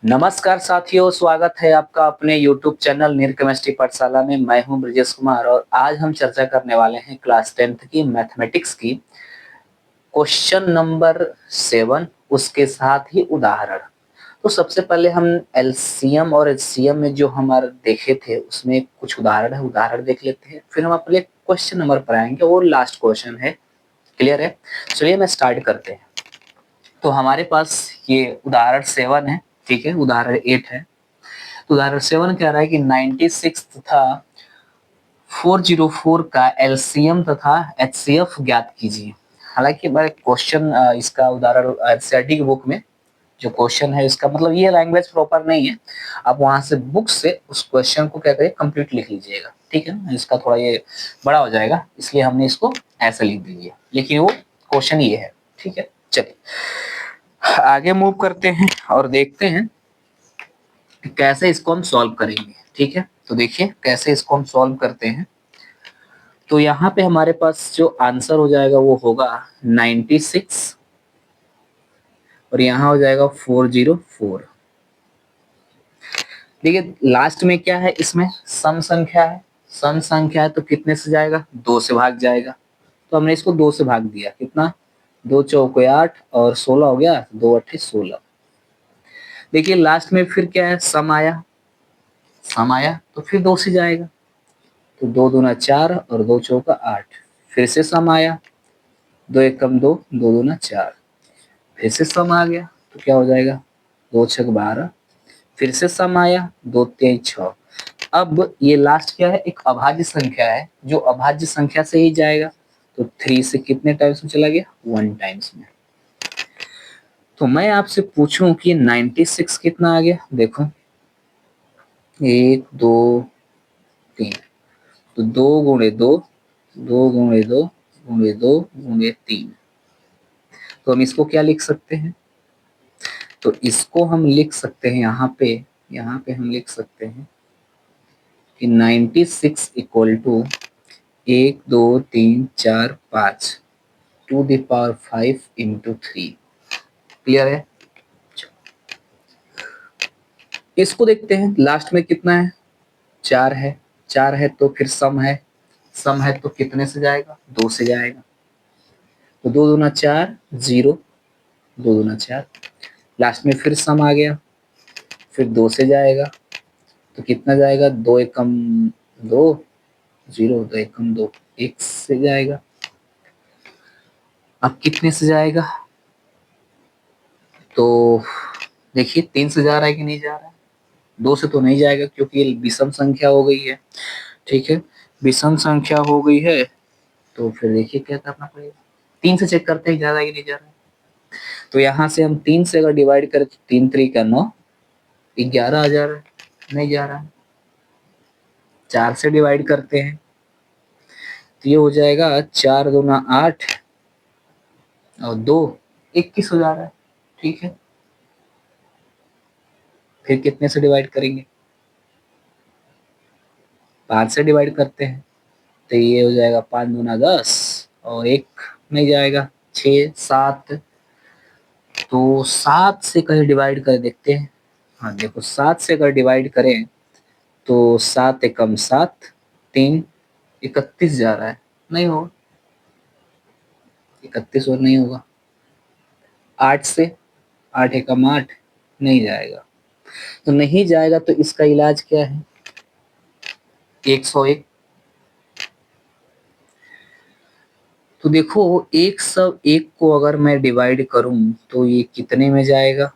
नमस्कार साथियों, स्वागत है आपका अपने YouTube चैनल नीर केमिस्ट्री पाठशाला में। मैं हूं ब्रजेश कुमार और आज हम चर्चा करने वाले हैं क्लास 10th की मैथमेटिक्स की क्वेश्चन नंबर 7 उसके साथ ही उदाहरण। तो सबसे पहले हम एलसीएम और एचसीएम में जो हमारे देखे थे उसमें कुछ उदाहरण देख लेते हैं, फिर हम अपने क्वेश्चन नंबर पर आएंगे और लास्ट क्वेश्चन है। क्लियर है? चलिए मैं स्टार्ट करते हैं। तो हमारे पास ये उदाहरण 7 है, ठीक है, उदाहरण 8 है। तो उदाहरण 7 कह रहा है कि 96 तथा 404 का एलसीएम तथा एचसीएफ ज्ञात कीजिए। हालांकि मैं क्वेश्चन इसका उदाहरण एनसीईआरटी की बुक में जो क्वेश्चन है इसका मतलब ये लैंग्वेज प्रॉपर नहीं है। आप वहां से बुक से उस क्वेश्चन को क्या करें कंप्लीट लिख लीजिएगा, ठीक है। इसका थोड़ा ये बड़ा हो जाएगा इसलिए हमने इसको ऐसे लिख दीजिए, लेकिन वो क्वेश्चन ये है, ठीक है। चलिए आगे मूव करते हैं और देखते हैं कैसे इसको हम सॉल्व करेंगे, ठीक है। तो देखिए कैसे इसको हम सॉल्व करते हैं। तो यहाँ पे हमारे पास जो आंसर हो जाएगा वो होगा 96 और यहाँ हो जाएगा 404। देखिए लास्ट में क्या है, इसमें सम संख्या है। सम संख्या है तो कितने से जाएगा, 2 से भाग जाएगा। तो हमने इसको 2 से भाग दिया, कितना, 2 चौके 8 और 16 हो गया, 2 अट्ठे 16। देखिए लास्ट में फिर क्या है, सम आया तो फिर 2 से जाएगा, तो 2 दूना 4 और 2 चौका 8। फिर से सम आया, 2 एकम 2, 2 दूना 4। फिर से सम आ गया तो क्या हो जाएगा, 2 छक 12। फिर से सम आया, 2 3 6। अब ये लास्ट क्या है, एक अभाज्य संख्या है, जो अभाज्य संख्या से ही जाएगा। तो 3 से कितने टाइम्स में चला गया, 1 टाइम्स में। तो मैं आपसे पूछूं कि 96 कितना आ गया, देखो 1 2 3, तो 2 गुणे 2, 2 गुणे 2 गुणे 2 गुणे 3। तो हम इसको क्या लिख सकते हैं, तो इसको हम लिख सकते हैं यहाँ पे हम लिख सकते हैं कि 96 equal to 1 2 3 4 5 to the power 5 into 3। Clear है? इसको देखते हैं लास्ट में कितना है, 4 है। 4 है तो फिर सम है तो कितने से जाएगा, 2 से जाएगा। तो 2 दूना 4 0, 2 दूना 4। लास्ट में फिर सम आ गया, फिर 2 से जाएगा तो कितना जाएगा, 2 एकम 2 0, 2 एकम 2 1 से जाएगा। अब कितने से जाएगा, तो देखिए 3 से जा रहा है कि नहीं जा रहा है, 2 से तो नहीं जाएगा क्योंकि ये विषम संख्या हो गई है, ठीक है। विषम संख्या हो गई है तो फिर देखिए क्या करना पड़ेगा, 3 से चेक करते हैं जा रहा है कि नहीं जा रहा है। तो यहाँ से हम 3 से अगर डिवाइड करें तो 3 3 का 9, 11 आ जा रहा है, नहीं जा रहा है। 4 से डिवाइड करते हैं तो ये हो जाएगा 4 दूना 8 और 2 21 हो जा रहा है, ठीक है। फिर कितने से डिवाइड करेंगे, 5 से डिवाइड करते हैं तो ये हो जाएगा 5 दूना 10 और 1 नहीं जाएगा, 6 7। तो 7 से कहीं डिवाइड कर देखते हैं। हाँ देखो 7 से अगर डिवाइड करें तो 7 एकम 7, 3 31 जा रहा है, नहीं होगा, 31 और नहीं होगा। 8 से, 8 एकम 8 नहीं जाएगा। तो नहीं जाएगा तो इसका इलाज क्या है, 101। तो देखो 101 को अगर मैं डिवाइड करूं तो ये कितने में जाएगा,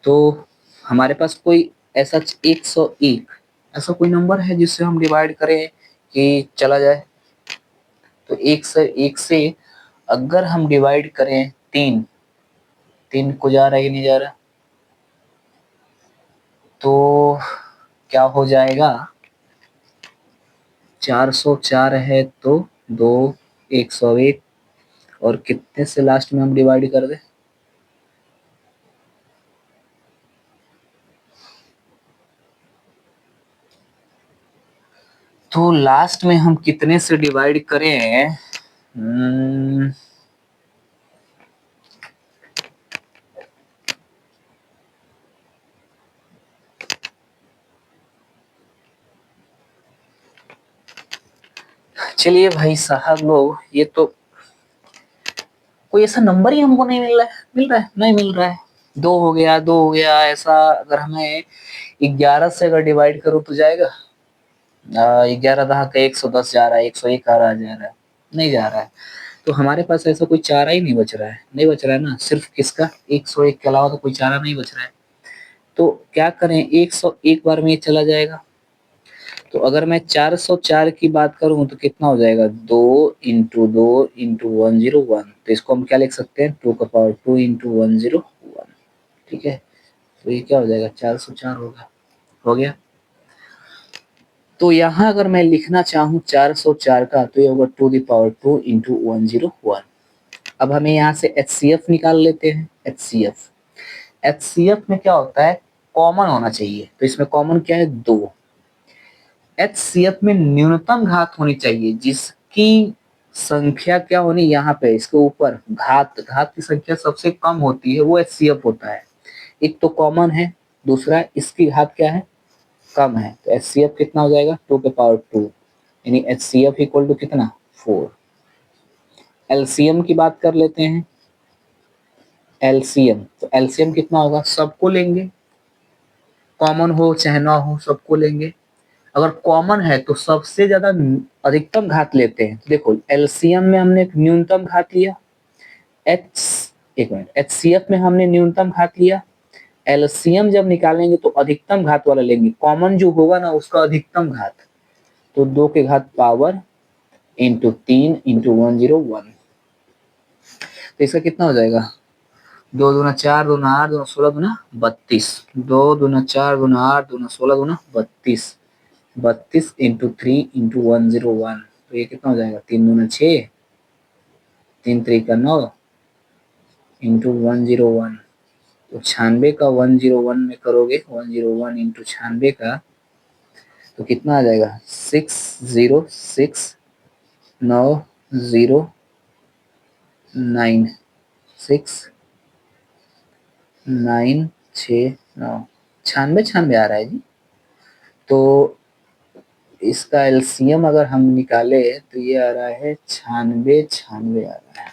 तो हमारे पास कोई ऐसा 101 ऐसा कोई नंबर है जिससे हम डिवाइड करें कि चला जाए। तो 1 से अगर हम डिवाइड करें 3, 3 को जा रहा है कि नहीं जा रहा, तो क्या हो जाएगा, 404 है तो 2 101 और कितने से लास्ट में हम डिवाइड कर दे, तो लास्ट में हम कितने से डिवाइड करें, चलिए भाई साहब लोग, ये तो कोई ऐसा नंबर ही हमको नहीं नहीं मिल रहा है। 2 हो गया ऐसा। अगर हमें 11 से अगर डिवाइड करूँ तो जाएगा? 11 दहा का 110 जा रहा है, 101 आ रहा जा रहा है, नहीं जा रहा है। तो हमारे पास ऐसा कोई चारा ही नहीं बच रहा है, नहीं बच रहा है ना। सिर्फ किसका? 101 के अलावा तो कोई चारा नहीं बच रहा है। तो क्या करें, 101 बार में ये चला जाएगा। तो अगर मैं 404 की बात करूं तो कितना हो जाएगा? 2 × 2 × 101। तो इसको हम क्या लिख सकते हैं? 2 × 101। ठीक है, तो ये क्या हो जाएगा? 404 होगा। हो गया। तो यहाँ अगर मैं लिखना चाहूँ 404 का, तो ये होगा 2 × 101। अब हमें यहाँ से HCF निकाल लेते हैं। HCF में क्या होता है? कॉमन होना चाहिए। तो इसमें कॉमन क्या है? 2। HCF में न्यूनतम घात होनी चाहिए, जिसकी संख्या क्या होनी? यहाँ पे इसके ऊपर घात की संख्या सबसे कम होती है, वो HCF होता है। एक तो कॉमन है, दूसरा इसकी घात क्या है? कम है। तो HCF कितना हो जाएगा? 2 × 2, यानी HCF इक्वल टू कितना? 4। LCM की बात कर लेते हैं। LCM, तो LCM कितना होगा? सबको लेंगे, कॉमन हो चाहे ना हो सबको लेंगे। अगर कॉमन है तो सबसे ज्यादा अधिकतम घात लेते हैं। तो देखो LCM में हमने एक न्यूनतम घात लिया, एच एक मिनट, HCF में हमने न्यूनतम घात लिया। LCM जब निकालेंगे तो अधिकतम घात वाला लेंगे, कॉमन जो होगा ना उसका अधिकतम घात। तो 2 के घात पावर इंटू 3 × 101। तो इसका कितना हो जाएगा? 2 × 4 = 8, 2 × 16 = 32। 2 × 4 = 8, 2 × 16 = 32। 32 इंटू 3 × 101। तो ये कितना हो जाएगा? 3 × 6, 3 × 3 = 9 इंटू 101। तो 96 का 101 में करोगे, 101 इंटू 96 का, तो कितना आ जाएगा? 606909 6969 96 96 आ रहा है जी। तो इसका LCM अगर हम निकाले तो ये आ रहा है 96 96 आ रहा है।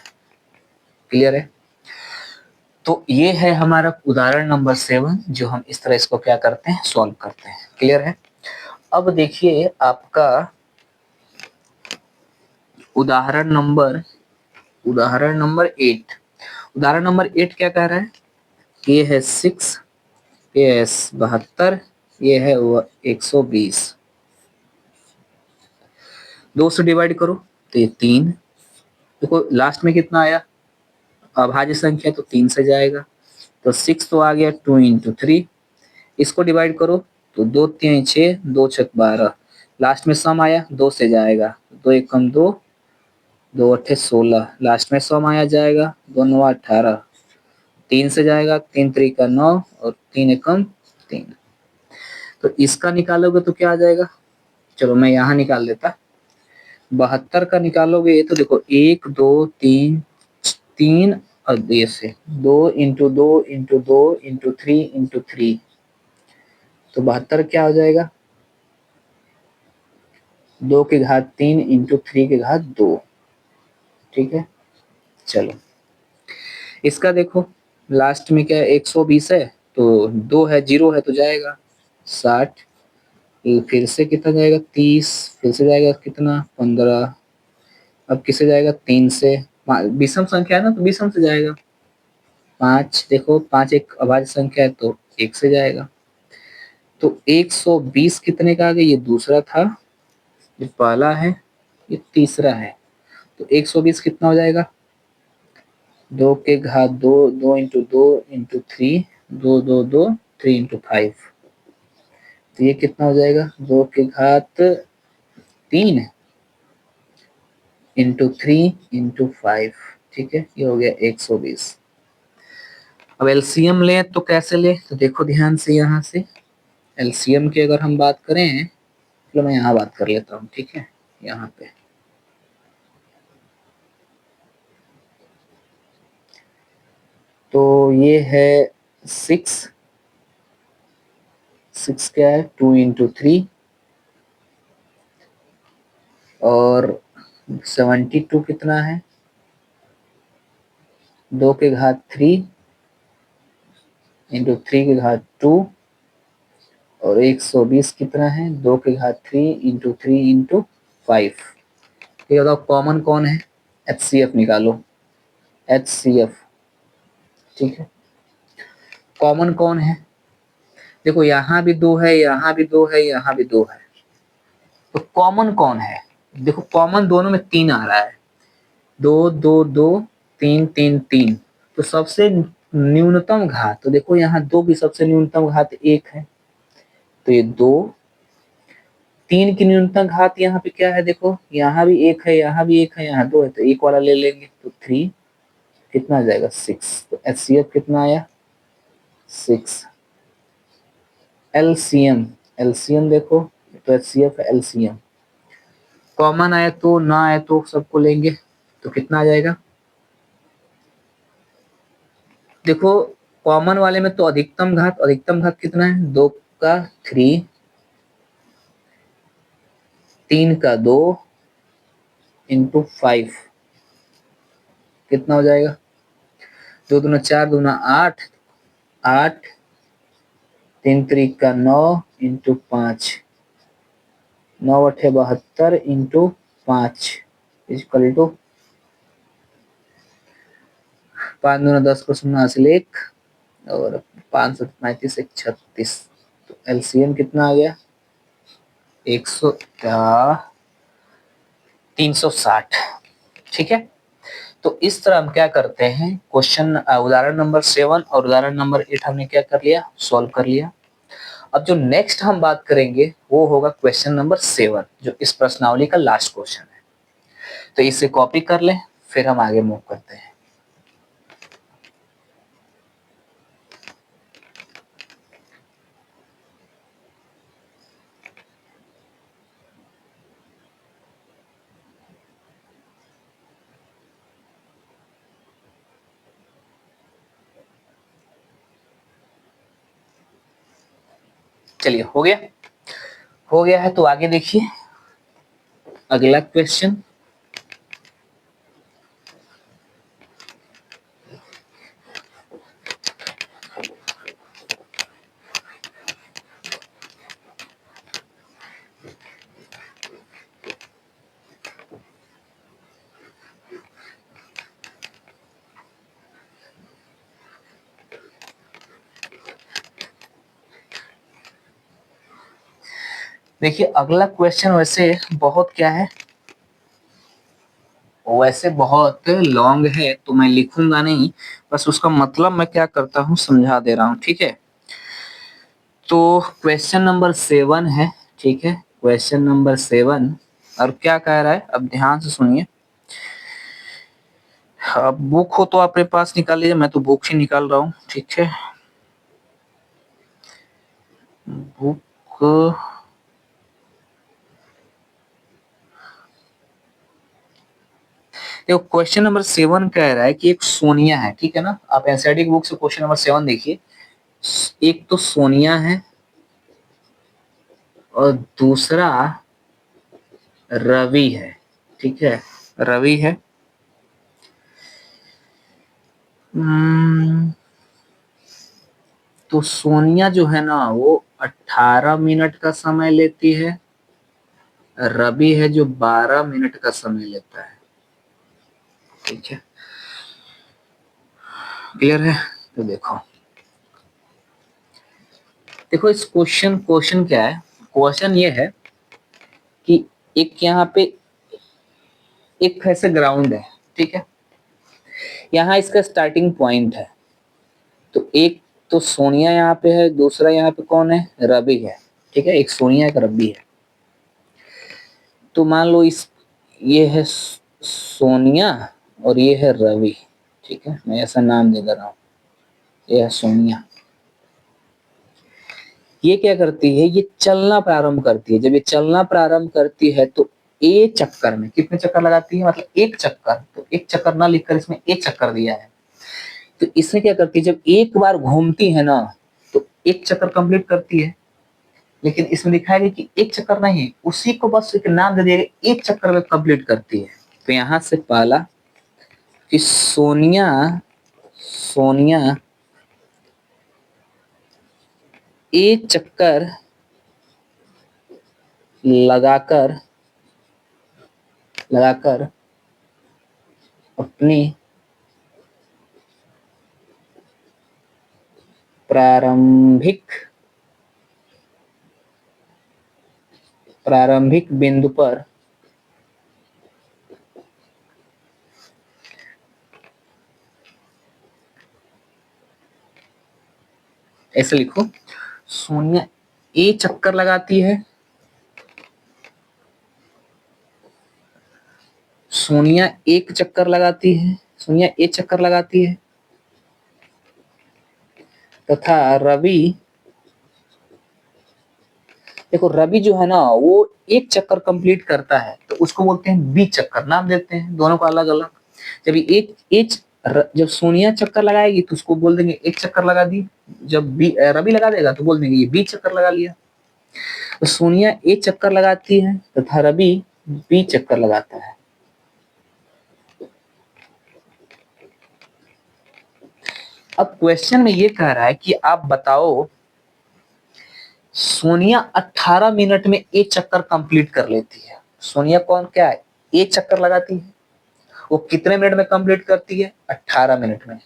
क्लियर है? तो ये है हमारा उदाहरण नंबर 7, जो हम इस तरह इसको क्या करते हैं? सॉल्व करते हैं। क्लियर है? अब देखिए आपका उदाहरण नंबर 8। उदाहरण नंबर 8 क्या कह रहा है? ये है 6, ये है 72, ये है 120। 2 से डिवाइड करो तो ये 3। देखो लास्ट में कितना आया? अभाज्य संख्या, तो 3 से जाएगा। तो 6 तो आ गया 2 × 3। इसको डिवाइड करो तो 2 × 3 = 6, 2 × 6 = 12। लास्ट में सम आया, 2 से जाएगा। 2 × 1 = 2, 2 × 8 = 16। लास्ट में सम आया जाएगा, 2 × 9 = 18। 3 से जाएगा, 3 × 3 = 9 और 3 × 1 = 3। तो इसका निकालोगे तो क्या आ जाएगा? चलो मैं यहाँ निकाल देता। 72 का निकालोगे तो देखो 1 2 3 3 और ये से 2 × 2 × 2 × 3 × 3। तो 72 क्या हो जाएगा? 2 के घात 3 × 3 के घात 2। ठीक है, चलो इसका देखो लास्ट में क्या है? 120 है तो 2 है, 0 है तो जाएगा 60। फिर से कितना जाएगा? 30। फिर से जाएगा कितना? 15। अब किससे जाएगा? 3 से। विषम संख्या है ना, तो विषम से जाएगा। 5, देखो 5 एक अभाज्य संख्या है तो 1 से जाएगा। तो 120 कितने का आ गया? ये दूसरा था, ये पहला है, ये तीसरा है। तो 120 कितना हो जाएगा? 2 के घात 2, 2 × 2 × 3, 2 2 2 3 × 5। तो ये कितना हो जाएगा? 2 के घात 3 × 3 × 5। ठीक है, ये हो गया 120। अब LCM लें तो कैसे लें? तो देखो ध्यान से, यहाँ से LCM की अगर हम बात करें, चलो मैं यहाँ बात कर लेता हूँ। ठीक है, यहाँ पे तो ये है 6 क्या है? 2 × 3 और 72 कितना है, 2 के घात 3 इंटू 3 के घात 2 और 120 कितना है, 2 के घात 3 इंटू 3 इंटू 5। ये बताओ कॉमन कौन है, HCF निकालो, HCF। ठीक है, कॉमन कौन है, देखो यहाँ भी 2 है, यहाँ भी 2 है, यहाँ भी 2 है, तो कॉमन कौन है, देखो कॉमन दोनों में 3 आ रहा है, 2 2 2 3 3 3, तो सबसे न्यूनतम घात, तो देखो यहाँ 2 की सबसे न्यूनतम घात 1 है, तो ये 2, 3 की न्यूनतम घात यहाँ पे क्या है, देखो यहाँ भी 1 है, यहाँ भी 1 है, यहाँ 2 है, तो 1 वाला ले लेंगे, तो 3 कितना आ जाएगा 6, तो HCF कितना आया 6। LCM, LCM देखो, तो HCF LCM कॉमन आए तो ना आए तो सबको लेंगे, तो कितना आ जाएगा, देखो कॉमन वाले में तो अधिकतम घात कितना है, 2 का 3, 3 का 2 इंटू 5 कितना हो जाएगा, 2 दूना 4 दूना 8, 8 3 3 का 9 इंटू 5, 9 8 72 इंटू 5 इक्वल टू 5 दूना 10 को 0 हासिल 1 और 5 7 35 1 36, तो एलसीएम कितना आ गया 100 360। ठीक है, तो इस तरह हम क्या करते हैं, क्वेश्चन उदाहरण नंबर 7 और उदाहरण नंबर 8 हमने क्या कर लिया, सॉल्व कर लिया। अब जो नेक्स्ट हम बात करेंगे वो होगा क्वेश्चन नंबर 7, जो इस प्रश्नावली का लास्ट क्वेश्चन है, तो इसे कॉपी कर लें, फिर हम आगे मूव करते हैं। चलिए हो गया है, तो आगे देखिए अगला क्वेश्चन। देखिए अगला क्वेश्चन वैसे बहुत क्या है, वैसे बहुत लॉन्ग है, तो मैं लिखूंगा नहीं, बस उसका मतलब मैं क्या करता हूँ समझा दे रहा हूँ। ठीक है, तो क्वेश्चन नंबर 7 है, ठीक है, क्वेश्चन नंबर 7 और क्या कह रहा है, अब ध्यान से सुनिए। अब बुक हो तो आपके पास निकाल लीजिए, मैं तो बुक ही निकाल रहा हूँ। ठीक है, बुक देखो क्वेश्चन नंबर 7 कह रहा है कि एक सोनिया है, ठीक है ना, आप एनसीईआरटी की बुक से क्वेश्चन नंबर 7 देखिए, एक तो सोनिया है और दूसरा रवि है। ठीक है, रवि है, तो सोनिया जो है ना वो 18 मिनट का समय लेती है, रवि है जो 12 मिनट का समय लेता है। ठीक है, क्लियर है, तो देखो देखो इस क्वेश्चन क्या है, क्वेश्चन ये है कि एक यहाँ पे एक ऐसे ग्राउंड है, ठीक है, यहाँ इसका स्टार्टिंग पॉइंट है, तो एक तो सोनिया यहाँ पे है, दूसरा यहाँ पे कौन है, रवि है। ठीक है, एक सोनिया एक रवि है, तो मान लो इस ये है सोनिया और ये है रवि। ठीक है, मैं ऐसा नाम दे रहा हूँ, ये है सोनिया। ये क्या करती है, ये चलना प्रारंभ करती है, जब ये चलना प्रारंभ करती है तो ए चक्कर में कितने चक्कर लगाती है, मतलब एक चक्कर, तो एक चक्कर ना लिखकर इसमें एक चक्कर दिया है, तो इसमें क्या करती है, जब एक बार घूमती है ना तो एक चक्कर कंप्लीट करती है, लेकिन इसमें दिखाएगा कि एक चक्कर नहीं, उसी को बस एक नाम दे दिया, एक चक्कर में कंप्लीट करती है। तो यहां से पहला कि सोनिया सोनिया एक चक्कर लगाकर लगाकर अपनी प्रारंभिक बिंदु पर ऐसे लिखो, सोनिया ए चक्कर लगाती है, सोनिया एक चक्कर लगाती है, सोनिया एक चक्कर लगाती है तथा रवि, देखो रवि जो है ना वो एक चक्कर कंप्लीट करता है तो उसको बोलते हैं बी चक्कर, नाम देते हैं दोनों को अलग अलग। जब जब सोनिया चक्कर लगाएगी तो उसको बोल देंगे एक चक्कर लगा दी, जब रवि लगा देगा तो बोल देंगे ये बी चक्कर लगा लिया। तो सोनिया एक चक्कर लगाती है तथा रवि बी चक्कर लगाता है। अब क्वेश्चन में ये कह रहा है कि आप बताओ सोनिया 18 मिनट में एक चक्कर कंप्लीट कर लेती है। सोनिया कौन क्या है, एक चक्कर लगाती है, वो कितने मिनट में कंप्लीट करती है, 18 मिनट में।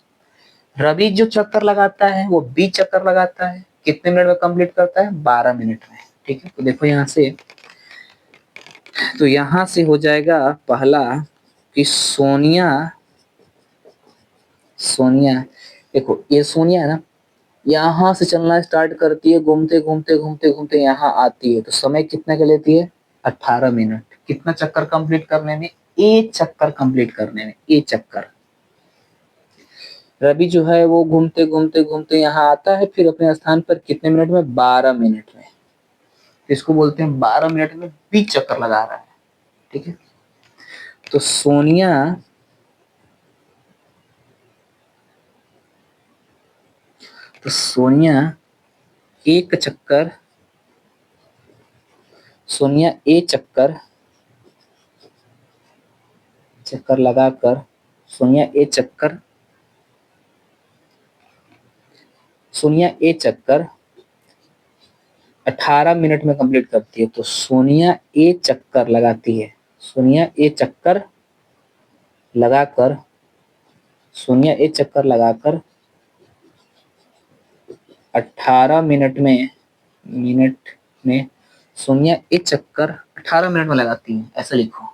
रवि जो चक्कर लगाता है वो 20 चक्कर लगाता है, कितने मिनट में कंप्लीट करता है, 12 मिनट में। ठीक है, तो देखो यहां से, तो यहां से हो जाएगा पहला कि सोनिया सोनिया देखो ये सोनिया है ना, यहाँ से चलना स्टार्ट करती है, घूमते घूमते घूमते घूमते यहाँ आती है, तो समय कितना का लेती है, 18 मिनट। कितना चक्कर कंप्लीट करने में, एक चक्कर कंप्लीट करने में, एक चक्कर। रवि जो है वो घूमते घूमते घूमते यहाँ आता है, फिर अपने स्थान पर कितने मिनट में, 12 मिनट में। इसको बोलते हैं 12 मिनट में 20 चक्कर लगा रहा है। ठीक है, तो सोनिया एक चक्कर, सोनिया एक चक्कर लगाकर, सोनिया एक चक्कर 18 मिनट में कंप्लीट करती है। तो सोनिया एक चक्कर लगाती है, सोनिया एक चक्कर लगाकर, सोनिया एक चक्कर लगाकर 18 मिनट में सोनिया एक चक्कर 18 मिनट में लगाती है, ऐसा लिखो।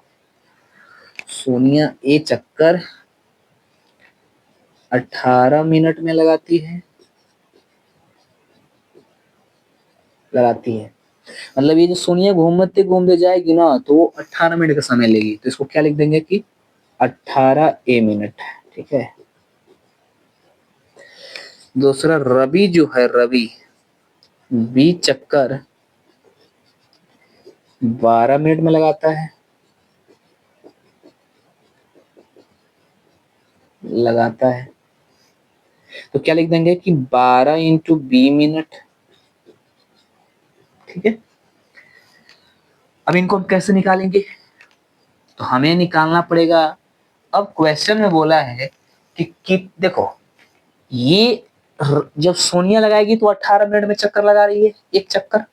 सोनिया एक चक्कर 18 मिनट में लगाती है मतलब ये जो सोनिया घूमते घूमते जाएगी ना तो वो 18 मिनट का समय लेगी, तो इसको क्या लिख देंगे कि 18 मिनट। ठीक है, दूसरा रवि जो है, रवि 20 चक्कर 12 मिनट में लगाता है, तो क्या लिख देंगे कि 12 इंटू 20 मिनट। ठीक है, अब इनको हम कैसे निकालेंगे, तो हमें निकालना पड़ेगा। अब क्वेश्चन में बोला है कि देखो ये जब सोनिया लगाएगी तो 18 मिनट में चक्कर लगा रही है, एक चक्कर,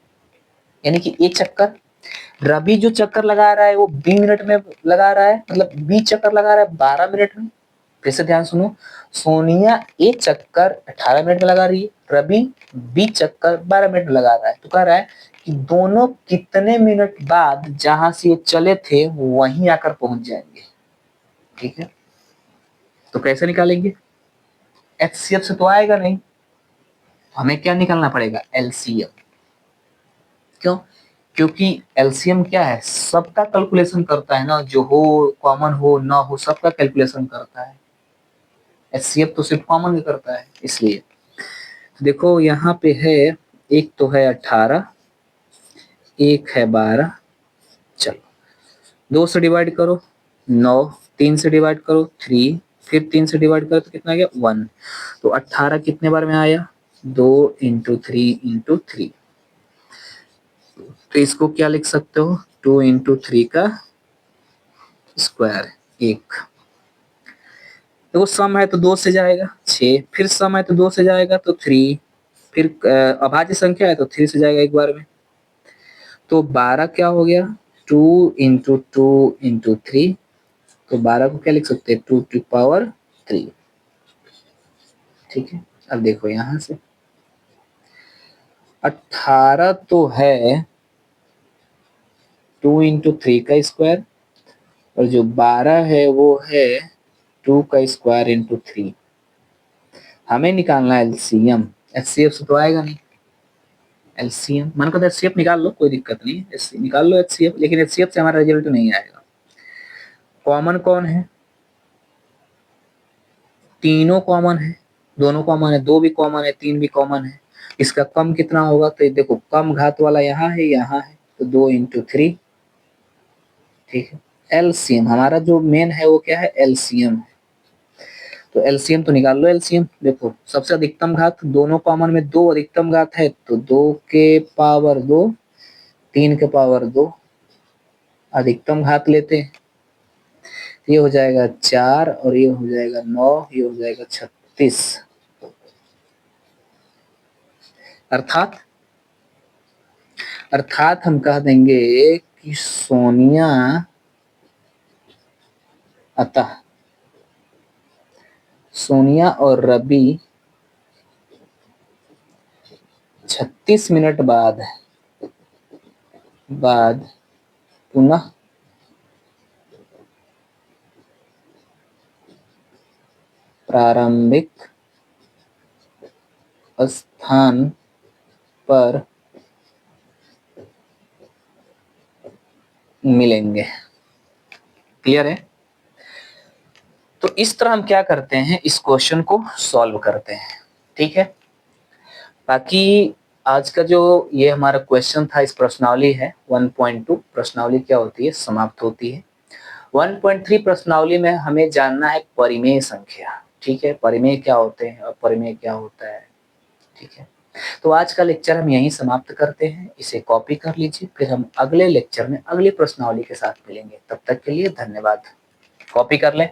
यानी कि एक चक्कर। रवि जो चक्कर लगा रहा है वो 20 मिनट में लगा रहा है, मतलब 20 चक्कर लगा रहा है 12 मिनट में। फिर से ध्यान सुनो, सोनिया एक चक्कर 18 मिनट में लगा रही है, रवि 20 चक्कर 12 मिनट में लगा रहा है। तो कह रहा है कि दोनों कितने मिनट बाद जहां से ये चले थे वहीं आकर पहुंच जाएंगे। ठीक है, तो कैसे निकालेंगे, एचसीएफ से तो आएगा नहीं, हमें क्या निकालना पड़ेगा, एलसीएम। क्यों, क्योंकि एलसीएम क्या है, सबका कैलकुलेशन करता है ना, जो हो कॉमन हो ना हो सबका कैलकुलेशन करता है। एचसीएफ तो सिर्फ कॉमन करता है, इसलिए देखो यहाँ पे है, एक तो है 18, एक है 12, चलो 2 से डिवाइड करो 9, 3 से डिवाइड करो 3, फिर 3 से डिवाइड करो तो कितना आ गया 1। तो 18 कितने बार में आया, 2 इंटू 3 इंटू 3। तो इसको क्या लिख सकते हो, 2 इंटू 3 का स्क्वायर 1। देखो सम है तो 2 से जाएगा 6, फिर सम है तो 2 से जाएगा तो 3, फिर अभाज्य संख्या है तो 3 से जाएगा एक बार में। तो 12 क्या हो गया, 2 इंटू 2 इंटू 3, तो 12 को क्या लिख सकते हैं, 2 टू पावर 3। ठीक है, अब देखो यहां से 18 तो है 2 इंटू 3 का स्क्वायर, और जो 12 है वो है 2 का स्क्वायर इंटू 3। हमें निकालना है एलसीएम, एचसीएफ से तो आएगा नहीं। एलसीएम मन को तो एचसीएफ निकाल लो, कोई दिक्कत नहीं, निकाल लो एचसीएफ, लेकिन एचसीएफ से हमारा रिजल्ट नहीं आएगा। कॉमन कौन है, तीनों कॉमन है, दोनों कॉमन है, 2 भी कॉमन है, 3 भी कॉमन है। इसका कम कितना होगा, तो देखो कम घात वाला यहाँ है, तो 2 इंटू 3। ठीक है, एलसीएम हमारा जो मेन है वो क्या है, एलसीएम है। तो एलसीएम तो निकाल लो, एलसीएम देखो सबसे अधिकतम घात, दोनों कॉमन में 2 अधिकतम घात है, तो 2 के पावर 2, 3 के पावर 2 अधिकतम घात लेते हैं, ये हो जाएगा 4 और ये हो जाएगा 9, ये हो जाएगा 36। अर्थात हम कह देंगे कि सोनिया अतः सोनिया और रवि 36 मिनट बाद पुनः प्रारंभिक स्थान पर मिलेंगे। क्लियर है? तो इस तरह हम क्या करते हैं, इस क्वेश्चन को सॉल्व करते हैं। ठीक है, बाकी आज का जो ये हमारा क्वेश्चन था, इस प्रश्नावली है 1.2। प्रश्नावली क्या होती है, समाप्त होती है। 1.3 प्रश्नावली में हमें जानना है परिमेय संख्या। ठीक है, परिमेय क्या होते हैं और परिमेय क्या होता है। ठीक है, तो आज का लेक्चर हम यहीं समाप्त करते हैं, इसे कॉपी कर लीजिए, फिर हम अगले लेक्चर में अगली प्रश्नावली के साथ मिलेंगे। तब तक के लिए धन्यवाद। कॉपी कर लें।